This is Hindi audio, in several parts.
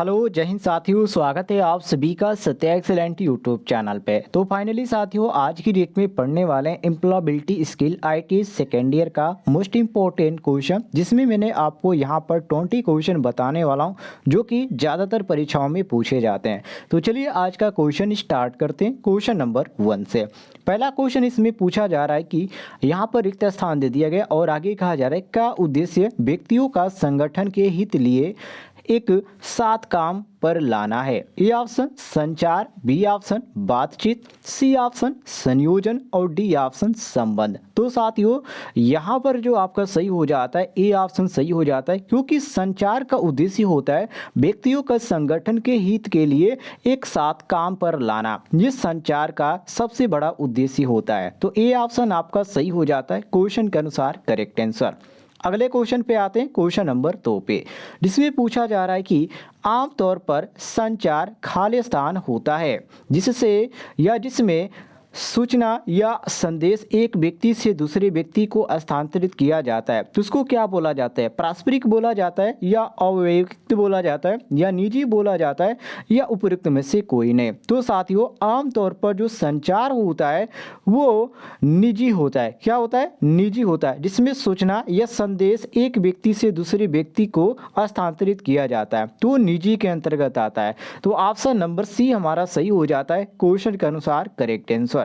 हेलो जय हिंद साथियों, स्वागत है आप सभी का सत्या एक्सेलेंट यूट्यूब चैनल पे। तो फाइनली साथियों, आज की डेट में पढ़ने वाले हैं employability skill IT second year का मोस्ट इंपॉर्टेंट क्वेश्चन, जिसमें मैंने आपको यहाँ पर 20 क्वेश्चन बताने वाला हूँ जो कि ज़्यादातर परीक्षाओं में पूछे जाते हैं। तो चलिए आज का क्वेश्चन स्टार्ट करते हैं क्वेश्चन नंबर 1 से। पहला क्वेश्चन इसमें पूछा जा रहा है कि यहाँ पर रिक्त स्थान दे दिया गया और आगे कहा जा रहा है का उद्देश्य व्यक्तियों का संगठन के हित लिए एक साथ काम पर लाना है। ए ऑप्शन संचार, बी ऑप्शन बातचीत, सी ऑप्शन संयोजन और डी ऑप्शन संबंध। तो साथियों यहाँ पर जो आपका सही हो जाता है ए ऑप्शन सही हो जाता है, क्योंकि संचार का उद्देश्य होता है व्यक्तियों का संगठन के हित के लिए एक साथ काम पर लाना। ये संचार का सबसे बड़ा उद्देश्य होता है। तो ए ऑप्शन आपका सही हो जाता है क्वेश्चन के अनुसार करेक्ट आंसर। अगले क्वेश्चन पे आते हैं क्वेश्चन नंबर 2 पे, जिसमें पूछा जा रहा है कि आमतौर पर संचार खालिस्तान होता है जिससे या जिसमें सूचना या संदेश एक व्यक्ति से दूसरे व्यक्ति को स्थानांतरित किया जाता है। तो उसको क्या बोला जाता है? पारस्परिक बोला जाता है या अवैयक्तिक बोला जाता है या निजी बोला जाता है या उपयुक्त में से कोई नहीं। तो साथियों आमतौर पर जो संचार होता है वो निजी होता है। क्या होता है? निजी होता है, जिसमें सूचना या संदेश एक व्यक्ति से दूसरे व्यक्ति को स्थानांतरित किया जाता है, तो निजी के अंतर्गत आता है। तो ऑप्शन नंबर सी हमारा सही हो जाता है क्वेश्चन के अनुसार करेक्ट आंसर।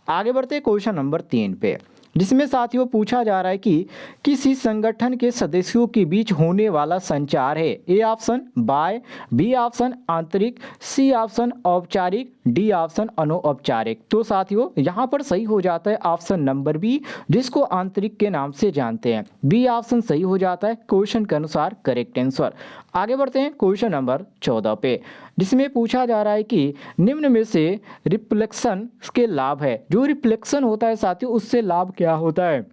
आगे बढ़ते क्वेश्चन नंबर 3 पे, जिसमें साथियों पूछा जा रहा है कि किसी संगठन के सदस्यों के बीच होने वाला संचार है। ए ऑप्शन बाय, बी ऑप्शन आंतरिक, सी ऑप्शन औपचारिक, डी ऑप्शन अनौपचारिक। तो साथियों यहाँ पर सही हो जाता है ऑप्शन नंबर बी, जिसको आंतरिक के नाम से जानते हैं। बी ऑप्शन सही हो जाता है क्वेश्चन के अनुसार करेक्ट आंसर। आगे बढ़ते हैं क्वेश्चन नंबर 14 पे, जिसमें पूछा जा रहा है कि निम्न में से रिफ्लेक्शन के लाभ है। जो रिफ्लेक्शन होता है साथियों उससे लाभ क्या होता है?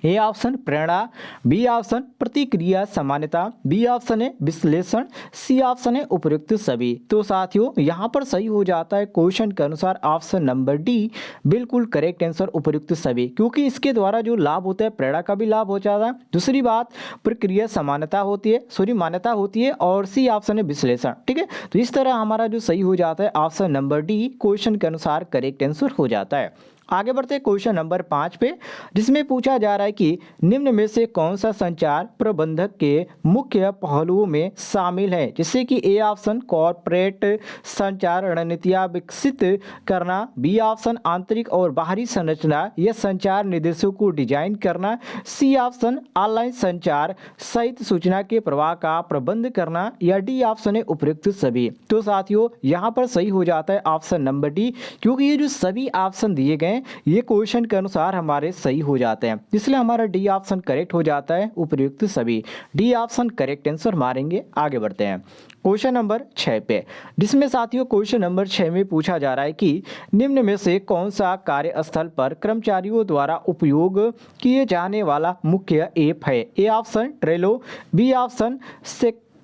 ए ऑप्शन प्रेरणा, बी ऑप्शन प्रतिक्रिया समानता, बी ऑप्शन है विश्लेषण, सी ऑप्शन है उपयुक्त सभी। तो साथियों यहाँ पर सही हो जाता है क्वेश्चन के अनुसार ऑप्शन नंबर डी, बिल्कुल करेक्ट आंसर उपयुक्त सभी, क्योंकि इसके द्वारा जो लाभ होता है प्रेरणा का भी लाभ हो जाता है। दूसरी बात प्रक्रिया समानता होती है, मान्यता होती है, और सी ऑप्शन है विश्लेषण। ठीक है, तो इस तरह हमारा जो सही हो जाता है ऑप्शन नंबर डी क्वेश्चन के अनुसार करेक्ट आंसर हो जाता है। आगे बढ़ते हैं क्वेश्चन नंबर 5 पे, जिसमें पूछा जा रहा है कि निम्न में से कौन सा संचार प्रबंधक के मुख्य पहलुओं में शामिल है। जैसे कि ए ऑप्शन कॉर्पोरेट संचार रणनीतियाँ विकसित करना, बी ऑप्शन आंतरिक और बाहरी संरचना या संचार निर्देशों को डिजाइन करना, सी ऑप्शन ऑनलाइन संचार सहित सूचना के प्रवाह का प्रबंध करना, या डी ऑप्शन है उपयुक्त सभी। तो साथियों यहाँ पर सही हो जाता है ऑप्शन नंबर डी, क्योंकि ये जो सभी ऑप्शन दिए गए ये क्वेश्चन के अनुसार हमारे सही हो जाते हैं, इसलिए हमारा डी ऑप्शन करेक्ट हो जाता है उपयुक्त सभी। डी ऑप्शन करेक्ट आंसर मारेंगे। आगे बढ़ते हैं क्वेश्चन नंबर 6 पे, जिसमें साथियों क्वेश्चन नंबर 6 में पूछा जा रहा है कि निम्न में से कौन सा कार्यस्थल पर कर्मचारियों द्वारा उपयोग किए जाने वाला मुख्य ऐप है। A option Trello, B option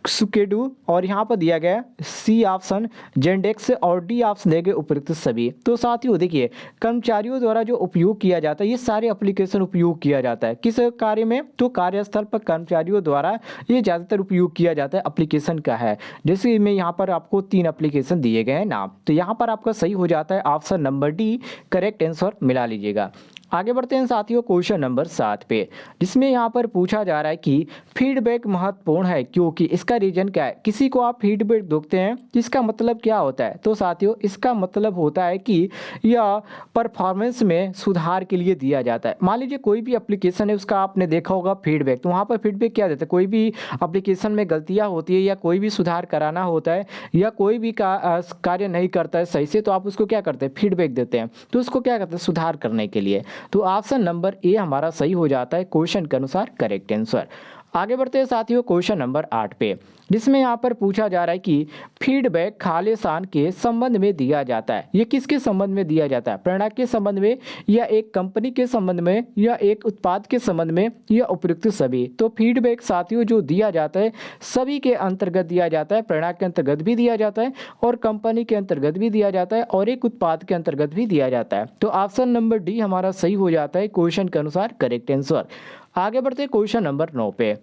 सुकेडू, और यहाँ पर दिया गया सी ऑप्शन जेंडेक्स, और डी ऑप्शन देंगे उपयुक्त सभी। तो साथियों देखिए कर्मचारियों द्वारा जो उपयोग किया जाता है ये सारे एप्लीकेशन उपयोग किया जाता है किस कार्य में? तो कार्यस्थल पर कर्मचारियों द्वारा ये ज़्यादातर उपयोग किया जाता है एप्लीकेशन का है। जैसे मैं यहाँ पर आपको 3 एप्लीकेशन दिए गए हैं नाम, तो यहाँ पर आपका सही हो जाता है option number D correct answer मिला लीजिएगा। आगे बढ़ते हैं साथियों क्वेश्चन नंबर 7 पे, जिसमें यहाँ पर पूछा जा रहा है कि फीडबैक महत्वपूर्ण है क्योंकि इसका रीजन क्या है। किसी को आप फीडबैक देते हैं इसका मतलब क्या होता है? तो साथियों इसका मतलब होता है कि यह परफॉर्मेंस में सुधार के लिए दिया जाता है। मान लीजिए कोई भी एप्लीकेशन है उसका आपने देखा होगा फीडबैक, तो वहाँ पर फीडबैक क्या देता है? कोई भी एप्लीकेशन में गलतियाँ होती है या कोई भी सुधार कराना होता है या कोई भी कार्य नहीं करता है सही से, तो आप उसको क्या करते हैं? फीडबैक देते हैं। तो उसको क्या करते हैं? सुधार करने के लिए। तो ऑप्शन नंबर ए हमारा सही हो जाता है क्वेश्चन के अनुसार करेक्ट आंसर। आगे बढ़ते हैं साथियों क्वेश्चन नंबर 8 पे, जिसमें यहाँ पर पूछा जा रहा है कि फीडबैक खालिस्तान के संबंध में दिया जाता है। ये किसके संबंध में दिया जाता है? प्रेरणा के संबंध में, या एक कंपनी के संबंध में, या एक उत्पाद के संबंध में, या उपयुक्त सभी। तो फीडबैक साथियों जो दिया जाता है सभी के अंतर्गत दिया जाता है। प्रेरणा के अंतर्गत भी दिया जाता है और कंपनी के अंतर्गत भी दिया जाता है और एक उत्पाद के अंतर्गत भी दिया जाता है। तो ऑप्शन नंबर डी हमारा सही हो जाता है क्वेश्चन के अनुसार करेक्ट आंसर। आगे बढ़ते क्वेश्चन नंबर 9 पे,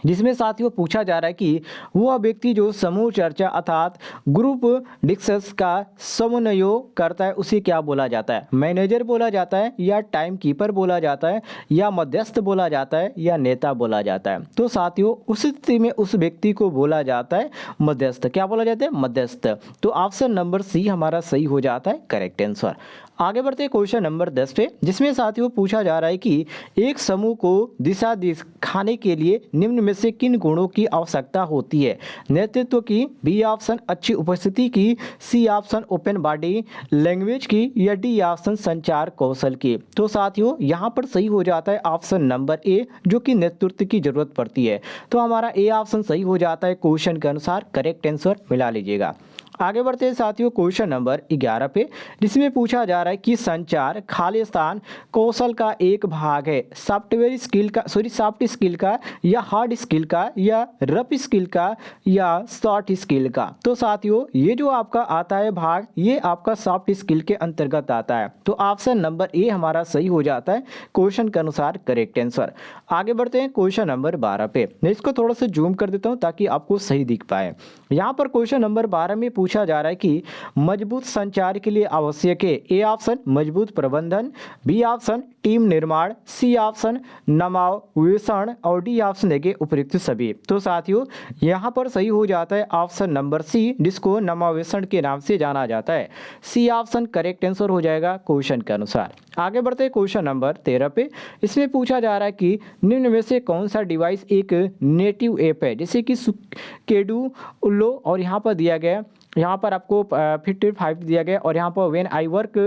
जिसमें साथियों पूछा जा रहा है कि वह व्यक्ति जो समूह चर्चा अर्थात ग्रुप डिस्कस का समन्वय करता है उसे क्या बोला जाता है? मैनेजर बोला जाता है या टाइम कीपर बोला जाता है या मध्यस्थ बोला जाता है या नेता बोला जाता है? तो साथियों उस स्थिति में उस व्यक्ति को बोला जाता है मध्यस्थ। क्या बोला जाता है? मध्यस्थ। तो ऑप्शन नंबर सी हमारा सही हो जाता है करेक्ट आंसर। आगे बढ़ते हैं क्वेश्चन नंबर 10 पे, जिसमें साथियों पूछा जा रहा है कि एक समूह को दिशा दिखाने के लिए निम्न में से किन गुणों की आवश्यकता होती है? नेतृत्व की, बी ऑप्शन अच्छी उपस्थिति की, C option open body language की या डी ऑप्शन संचार कौशल की? तो साथियों यहाँ पर सही हो जाता है ऑप्शन नंबर ए, जो कि नेतृत्व की जरूरत पड़ती है। तो हमारा ए ऑप्शन सही हो जाता है क्वेश्चन के अनुसार, करेक्ट आंसर मिला लीजिएगा। आगे बढ़ते हैं साथियों क्वेश्चन नंबर 11 पे, जिसमें पूछा जा रहा है कि संचार खालिस्तान कौशल का एक भाग है, सॉफ्ट स्किल का या हार्ड स्किल का या रफ स्किल का या सॉफ्ट स्किल का? तो साथियों ये जो आपका आता है भाग, ये आपका सॉफ्ट स्किल के अंतर्गत आता है। तो ऑप्शन नंबर ए हमारा सही हो जाता है क्वेश्चन के अनुसार, करेक्ट आंसर। आगे बढ़ते हैं क्वेश्चन नंबर 12 पे, मैं इसको थोड़ा सा जूम कर देता हूँ ताकि आपको सही दिख पाए। यहाँ पर क्वेश्चन नंबर 12 में पूछा जा रहा है कि मजबूत संचार के लिए आवश्यक है, ए ऑप्शन मजबूत प्रबंधन, बी ऑप्शन टीम निर्माण, सी ऑप्शन नवावेषण और डी ऑप्शन देंगे उपयुक्त सभी। तो साथियों यहाँ पर सही हो जाता है ऑप्शन नंबर सी, जिसको नवावेषण के नाम से जाना जाता है। सी ऑप्शन करेक्ट आंसर हो जाएगा क्वेश्चन के अनुसार। आगे बढ़ते हैं क्वेश्चन नंबर 13 पे, इसमें पूछा जा रहा है कि निम्न में से कौन सा डिवाइस एक नेटिव ऐप है? जैसे कि केडुलो, और यहाँ पर दिया गया, यहाँ पर आपको 55 दिया गया और यहाँ पर व्हेन आई वर्क,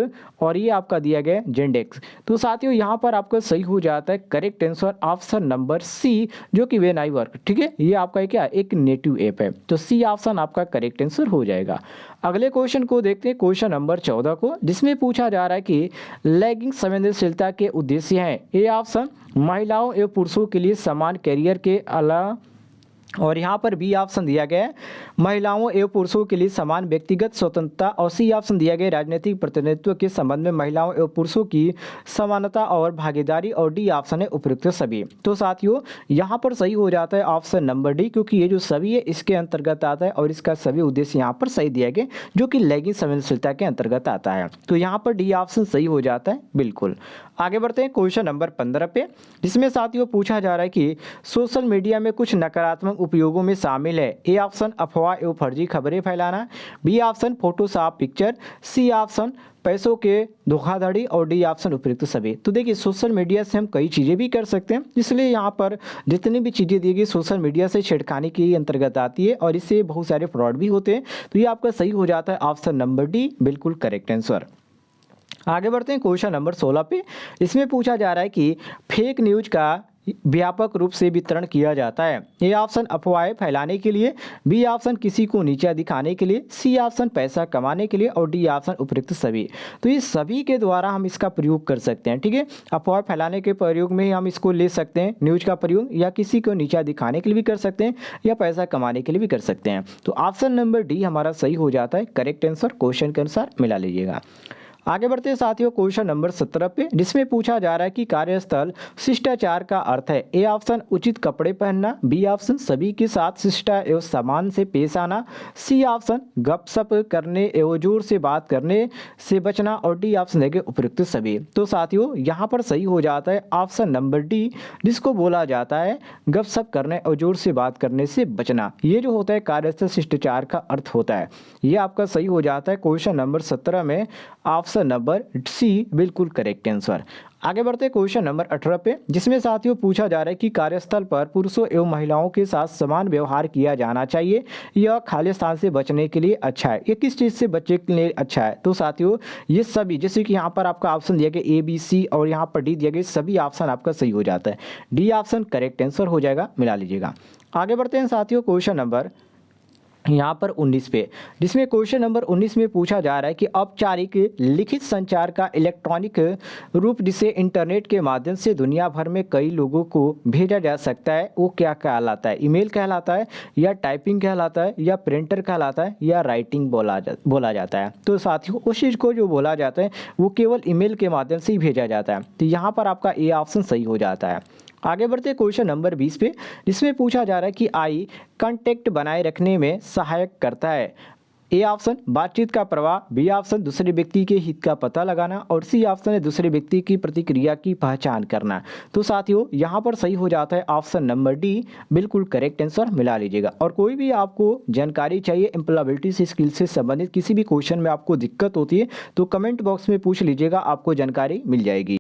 और ये आपका दिया गया जेंडेक्स। तो साथियों यहाँ पर आपका सही हो जाता है correct answer option number C, जो कि व्हेन आई वर्क। ठीक है, ये आपका क्या एक नेटिव ऐप है। तो सी ऑप्शन आपका करेक्ट आंसर हो जाएगा। अगले क्वेश्चन को देखते हैं क्वेश्चन नंबर 14 को, जिसमें पूछा जा रहा है कि लैगिंग संवेदनशीलता के उद्देश्य हैं, ए ऑप्शन महिलाओं एवं पुरुषों के लिए समान कैरियर के अलावा, और यहाँ पर बी ऑप्शन दिया गया है महिलाओं एवं पुरुषों के लिए समान व्यक्तिगत स्वतंत्रता, और सी ऑप्शन दिया गया राजनीतिक प्रतिनिधित्व के संबंध में महिलाओं एवं पुरुषों की समानता और भागीदारी, और डी ऑप्शन है उपयुक्त सभी। तो साथियों यहाँ पर सही हो जाता है ऑप्शन नंबर डी, क्योंकि ये जो सभी है इसके अंतर्गत आता है और इसका सभी उद्देश्य यहाँ पर सही दिया गया, जो कि लैंगिक संवेदनशीलता के अंतर्गत आता है। तो यहाँ पर डी ऑप्शन सही हो जाता है बिल्कुल। आगे बढ़ते हैं क्वेश्चन नंबर 15 पे, जिसमें साथियों पूछा जा रहा है कि सोशल मीडिया में कुछ नकारात्मक उपयोगों में शामिल है, ए ऑप्शन अफवाह एवं फर्जी खबरें फैलाना, B option Photoshop picture, C option पैसों के धोखाधड़ी, और डी ऑप्शन उपयुक्त सभी। तो देखिए सोशल मीडिया से हम कई चीज़ें भी कर सकते हैं, इसलिए यहाँ पर जितनी भी चीज़ें दी गई सोशल मीडिया से छेड़खानी के अंतर्गत आती है और इससे बहुत सारे फ्रॉड भी होते हैं। तो ये आपका सही हो जाता है ऑप्शन नंबर डी, बिल्कुल करेक्ट आंसर। आगे बढ़ते हैं क्वेश्चन नंबर 16 पे, इसमें पूछा जा रहा है कि फेक न्यूज का व्यापक रूप से वितरण किया जाता है, ए ऑप्शन अफवाहें फैलाने के लिए, बी ऑप्शन किसी को नीचा दिखाने के लिए, सी ऑप्शन पैसा कमाने के लिए, और डी ऑप्शन उपयुक्त सभी। तो ये सभी के द्वारा हम इसका प्रयोग कर सकते हैं। ठीक है, अफवाह फैलाने के प्रयोग में ही हम इसको ले सकते हैं न्यूज का प्रयोग, या किसी को नीचा दिखाने के लिए भी कर सकते हैं, या पैसा कमाने के लिए भी कर सकते हैं। तो ऑप्शन नंबर डी हमारा सही हो जाता है करेक्ट आंसर, क्वेश्चन के अनुसार मिला लीजिएगा। आगे बढ़ते हैं साथियों क्वेश्चन नंबर 17 पे, जिसमें पूछा जा रहा है कि कार्यस्थल शिष्टाचार का अर्थ है, ए ऑप्शन उचित कपड़े पहनना, बी ऑप्शन सभी के साथ शिष्टा एवं सम्मान से पेश आना, सी ऑप्शन गपशप करने एवं जोर से बात करने से बचना, और डी ऑप्शन देंगे उपयुक्त सभी। तो साथियों यहाँ पर सही हो जाता है ऑप्शन नंबर डी, जिसको बोला जाता है गपशप करने और जोर से बात करने से बचना। ये जो होता है कार्यस्थल शिष्टाचार का अर्थ होता है, ये आपका सही हो जाता है क्वेश्चन नंबर 17 में ऑप्शन नंबर सी, बिल्कुल करेक्ट आंसर। आगे बढ़ते हैं क्वेश्चन नंबर 18 पे, जिसमें साथियों पूछा जा रहा है कि कार्यस्थल पर पुरुषों एवं महिलाओं के साथ समान व्यवहार किया जाना चाहिए, यह खालिस्तान से बचने के लिए अच्छा है, ये किस चीज़ से बचने के लिए अच्छा है? तो साथियों ये सभी, जैसे कि यहाँ पर आपका ऑप्शन दिया गया ए बी सी और यहाँ पर डी दिया गया, सभी ऑप्शन आपका सही हो जाता है, डी ऑप्शन करेक्ट आंसर हो जाएगा, मिला लीजिएगा। आगे बढ़ते हैं साथियों क्वेश्चन नंबर यहाँ पर 19 पे, जिसमें क्वेश्चन नंबर 19 में पूछा जा रहा है कि औपचारिक लिखित संचार का इलेक्ट्रॉनिक रूप जिसे इंटरनेट के माध्यम से दुनिया भर में कई लोगों को भेजा जा सकता है, वो क्या कहलाता है? ईमेल कहलाता है, या टाइपिंग कहलाता है, या प्रिंटर कहलाता है, या राइटिंग बोला जाता है? तो साथियों उस चीज़ को जो बोला जाता है वो केवल ईमेल के माध्यम से ही भेजा जाता है। तो यहाँ पर आपका ए ऑप्शन सही हो जाता है। आगे बढ़ते हैं क्वेश्चन नंबर 20 पे, जिसमें पूछा जा रहा है कि आई कांटेक्ट बनाए रखने में सहायक करता है। ए ऑप्शन बातचीत का प्रवाह, बी ऑप्शन दूसरे व्यक्ति के हित का पता लगाना और सी ऑप्शन है दूसरे व्यक्ति की प्रतिक्रिया की पहचान करना। तो साथियों यहाँ पर सही हो जाता है ऑप्शन नंबर डी, बिल्कुल करेक्ट आंसर मिला लीजिएगा। और कोई भी आपको जानकारी चाहिए एम्प्लॉयबिलिटी से स्किल से संबंधित, किसी भी क्वेश्चन में आपको दिक्कत होती है तो कमेंट बॉक्स में पूछ लीजिएगा, आपको जानकारी मिल जाएगी।